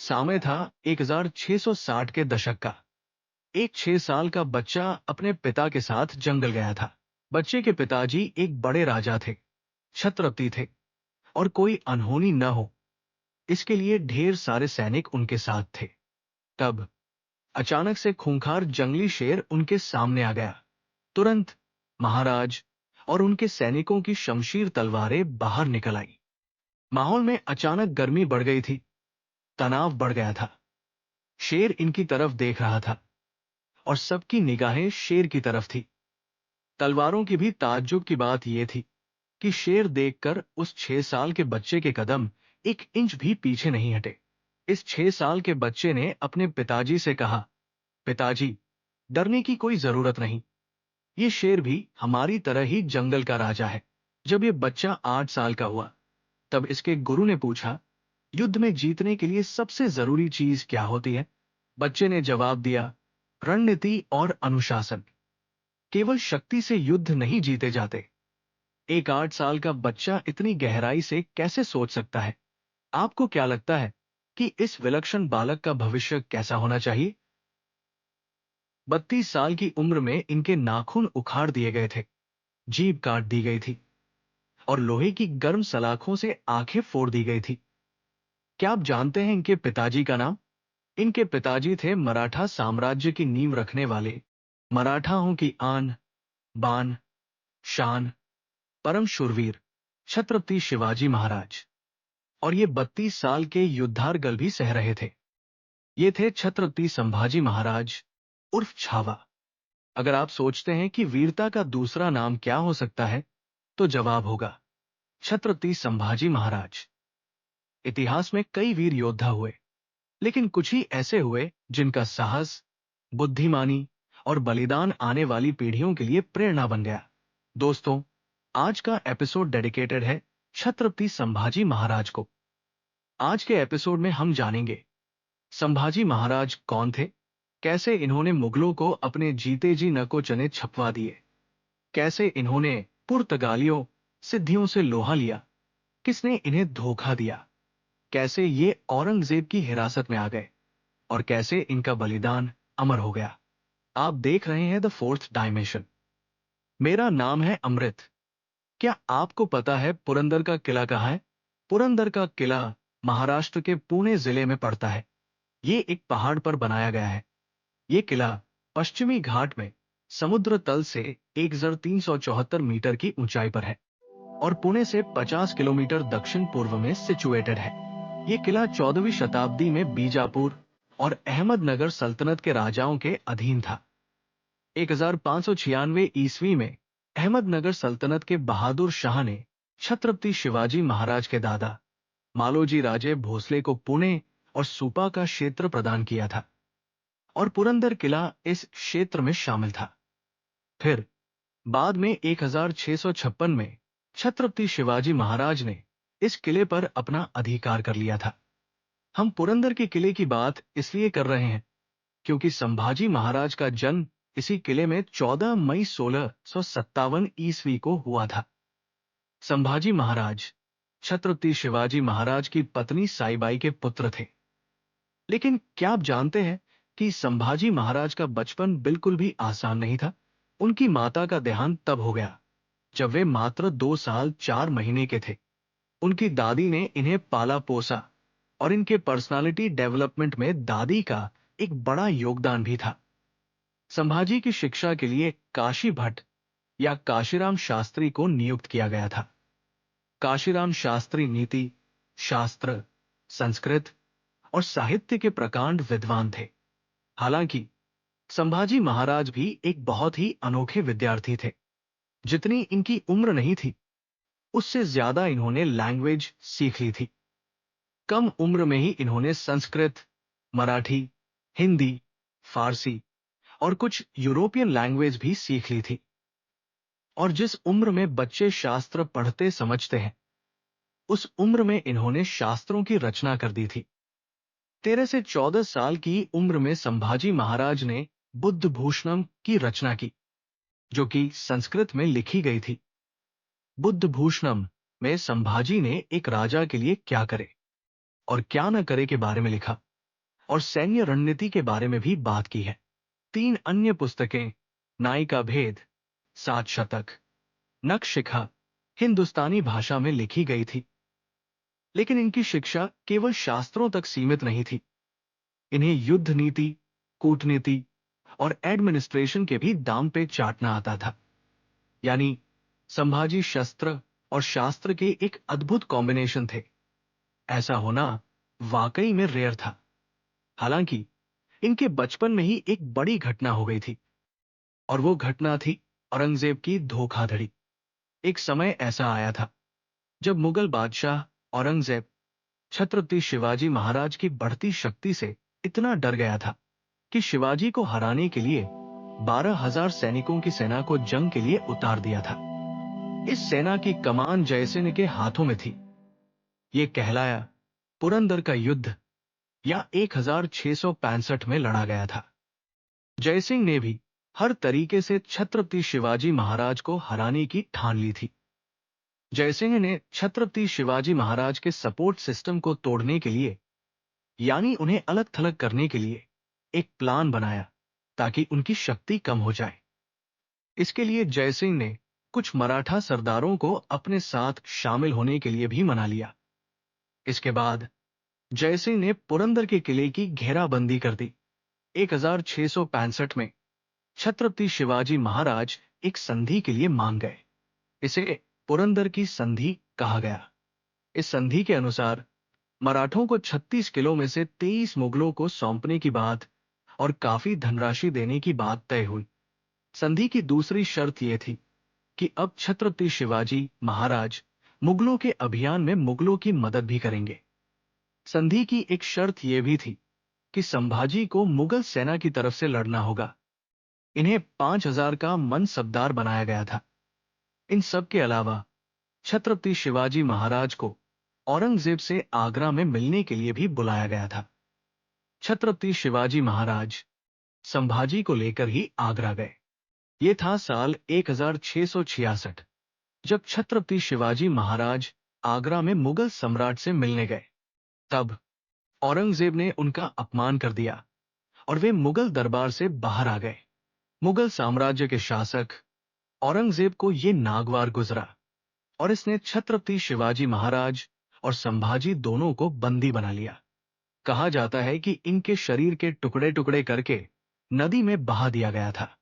समय था 1660 के दशक का। एक 6 साल का बच्चा अपने पिता के साथ जंगल गया था। बच्चे के पिताजी एक बड़े राजा थे, छत्रपति थे, और कोई अनहोनी न हो इसके लिए ढेर सारे सैनिक उनके साथ थे। तब अचानक से खूंखार जंगली शेर उनके सामने आ गया। तुरंत महाराज और उनके सैनिकों की शमशीर तलवारें बाहर निकल आई। माहौल में अचानक गर्मी बढ़ गई थी, तनाव बढ़ गया था। शेर इनकी तरफ देख रहा था और सबकी निगाहें शेर की तरफ थी। तलवारों की भी ताज्जुब की बात यह थी कि शेर देखकर उस 6 साल के बच्चे के कदम 1 इंच भी पीछे नहीं हटे। इस 6 साल के बच्चे ने अपने पिताजी से कहा, पिताजी, डरने की कोई जरूरत नहीं। ये शेर भी हमारी तरह ही जंगल का राजा है। जब ये बच्चा 8 साल का हुआ, तब इसके गुरु ने पूछा, युद्ध में जीतने के लिए सबसे जरूरी चीज क्या होती है? बच्चे ने जवाब दिया, रणनीति और अनुशासन। केवल शक्ति से युद्ध नहीं जीते जाते। एक 8 साल का बच्चा इतनी गहराई से कैसे सोच सकता है? आपको क्या लगता है कि इस विलक्षण बालक का भविष्य कैसा होना चाहिए? 32 साल की उम्र में इनके नाखून उखाड़ दिए गए थे, जीभ काट दी गई थी और लोहे की गर्म सलाखों से आंखें फोड़ दी गई थी। क्या आप जानते हैं इनके पिताजी का नाम? इनके पिताजी थे मराठा साम्राज्य की नींव रखने वाले, मराठाओं की आन, बान, शान, परम शूरवीर छत्रपति शिवाजी महाराज। और ये 32 साल के युद्धारगल भी सह रहे थे। ये थे छत्रपति संभाजी महाराज उर्फ छावा। अगर आप सोचते हैं कि वीरता का दूसरा नाम क्या हो सकता है, तो जवाब होगा छत्रपति संभाजी महाराज। इतिहास में कई वीर योद्धा हुए, लेकिन कुछ ही ऐसे हुए जिनका साहस, बुद्धिमानी और बलिदान आने वाली पीढ़ियों के लिए प्रेरणा बन गया। दोस्तों, आज का एपिसोड डेडिकेटेड है छत्रपति संभाजी महाराज को। आज के एपिसोड में हम जानेंगे संभाजी महाराज कौन थे, कैसे इन्होंने मुगलों को अपने जीते जी नकोचने छपवा दिए, कैसे इन्होंने पुर्तगालियों सिद्धियों से लोहा लिया, किसने इन्हें धोखा दिया, कैसे ये औरंगजेब की हिरासत में आ गए और कैसे इनका बलिदान अमर हो गया। आप देख रहे हैं द फोर्थ डायमेंशन। मेरा नाम है अमृत। क्या आपको पता है पुरंदर का किला कहाँ है? पुरंदर का किला महाराष्ट्र के पुणे जिले में पड़ता है। ये एक पहाड़ पर बनाया गया है। ये किला पश्चिमी घाट में समुद्र तल से 1374 मीटर की ऊंचाई पर है और पुणे से 50 किलोमीटर दक्षिण पूर्व में सिचुएटेड है। ये किला 14वीं शताब्दी में बीजापुर और अहमदनगर सल्तनत के राजाओं के अधीन था। 1596 ईस्वी में अहमदनगर सल्तनत के बहादुर शाह ने छत्रपति शिवाजी महाराज के दादा मालोजी राजे भोसले को पुणे और सुपा का क्षेत्र प्रदान किया था और पुरंदर किला इस क्षेत्र में शामिल था। फिर बाद में 1656 में छत्रपति शिवाजी महाराज ने इस किले पर अपना अधिकार कर लिया था। हम पुरंदर के किले की बात इसलिए कर रहे हैं क्योंकि संभाजी महाराज का जन्म इसी किले में 14 मई 1657 ईस्वी को हुआ था। संभाजी महाराज छत्रपति शिवाजी महाराज की पत्नी साईबाई के पुत्र थे। लेकिन क्या आप जानते हैं कि संभाजी महाराज का बचपन बिल्कुल भी आसान नहीं था? उनकी माता का देहांत तब हो गया जब वे मात्र 2 साल 4 महीने के थे। उनकी दादी ने इन्हें पाला पोसा और इनके पर्सनालिटी डेवलपमेंट में दादी का एक बड़ा योगदान भी था। संभाजी की शिक्षा के लिए काशी भट्ट या काशीराम शास्त्री को नियुक्त किया गया था। काशीराम शास्त्री नीति, शास्त्र, संस्कृत और साहित्य के प्रकांड विद्वान थे। हालांकि संभाजी महाराज भी एक बहुत ही अनोखे विद्यार्थी थे। जितनी इनकी उम्र नहीं थी, उससे ज्यादा इन्होंने लैंग्वेज सीख ली थी। कम उम्र में ही इन्होंने संस्कृत, मराठी, हिंदी, फारसी और कुछ यूरोपियन लैंग्वेज भी सीख ली थी। और जिस उम्र में बच्चे शास्त्र पढ़ते समझते हैं, उस उम्र में इन्होंने शास्त्रों की रचना कर दी थी। 13 से 14 साल की उम्र में संभाजी महाराज ने बुद्ध भूषणम की रचना की, जो कि संस्कृत में लिखी गई थी। बुद्ध भूषणम में संभाजी ने एक राजा के लिए क्या करे और क्या न करे के बारे में लिखा। और सैन्य रणनीति के बारे में भी बात की है। 3 अन्य पुस्तकें, नाई का भेद, 7 शतक, नखशिखा, हिंदुस्तानी भाषा में लिखी गई थी। लेकिन इनकी शिक्षा केवल शास्त्रों तक सीमित नहीं थी। इन्हें युद्ध नीति, कूटनीति और एडमिनिस्ट्रेशन के भी दाम पे चाटना आता था। यानी संभाजी शस्त्र और शास्त्र के एक अद्भुत कॉम्बिनेशन थे। ऐसा होना वाकई में रेयर था। हालांकि इनके बचपन में ही एक बड़ी घटना हो गई थी, और वो घटना थी औरंगजेब की धोखाधड़ी। एक समय ऐसा आया था जब मुगल बादशाह औरंगजेब छत्रपति शिवाजी महाराज की बढ़ती शक्ति से इतना डर गया था कि शिवाजी को हराने के लिए 12,000 सैनिकों की सेना को जंग के लिए उतार दिया था। इस सेना की कमान जयसिंह के हाथों में थी। ये कहलाया पुरंदर का युद्ध, या 1665 में लड़ा गया था। जयसिंह ने भी हर तरीके से छत्रपति शिवाजी महाराज को हराने की ठान ली थी। जयसिंह ने छत्रपति शिवाजी महाराज के सपोर्ट सिस्टम को तोड़ने के लिए, यानी उन्हें अलग थलग करने के लिए, एक प्लान बनाया ताकि उनकी शक्ति कम हो जाए। इसके लिए जयसिंह ने कुछ मराठा सरदारों को अपने साथ शामिल होने के लिए भी मना लिया। इसके बाद जयसिंह ने पुरंदर के किले की घेराबंदी कर दी। 1665 में छत्रपति शिवाजी महाराज एक संधि के लिए मांग गए। इसे पुरंदर की संधि कहा गया। इस संधि के अनुसार मराठों को 36 किलो में से 23 मुगलों को सौंपने की बात और काफी धनराशि देने की बात तय हुई। संधि की दूसरी शर्त यह थी कि अब छत्रपति शिवाजी महाराज मुगलों के अभियान में मुगलों की मदद भी करेंगे। संधि की एक शर्त यह भी थी कि संभाजी को मुगल सेना की तरफ से लड़ना होगा। इन्हें 5,000 का मनसबदार बनाया गया था। इन सब के अलावा छत्रपति शिवाजी महाराज को औरंगजेब से आगरा में मिलने के लिए भी बुलाया गया था। छत्रपति शिवाजी महाराज संभाजी को लेकर ही आगरा गए। ये था साल 1666, जब छत्रपति शिवाजी महाराज आगरा में मुगल सम्राट से मिलने गए। तब औरंगजेब ने उनका अपमान कर दिया और वे मुगल दरबार से बाहर आ गए। मुगल साम्राज्य के शासक औरंगजेब को ये नागवार गुजरा और इसने छत्रपति शिवाजी महाराज और संभाजी दोनों को बंदी बना लिया। कहा जाता है कि इनके शरीर के टुकड़े टुकड़े करके नदी में बहा दिया गया था।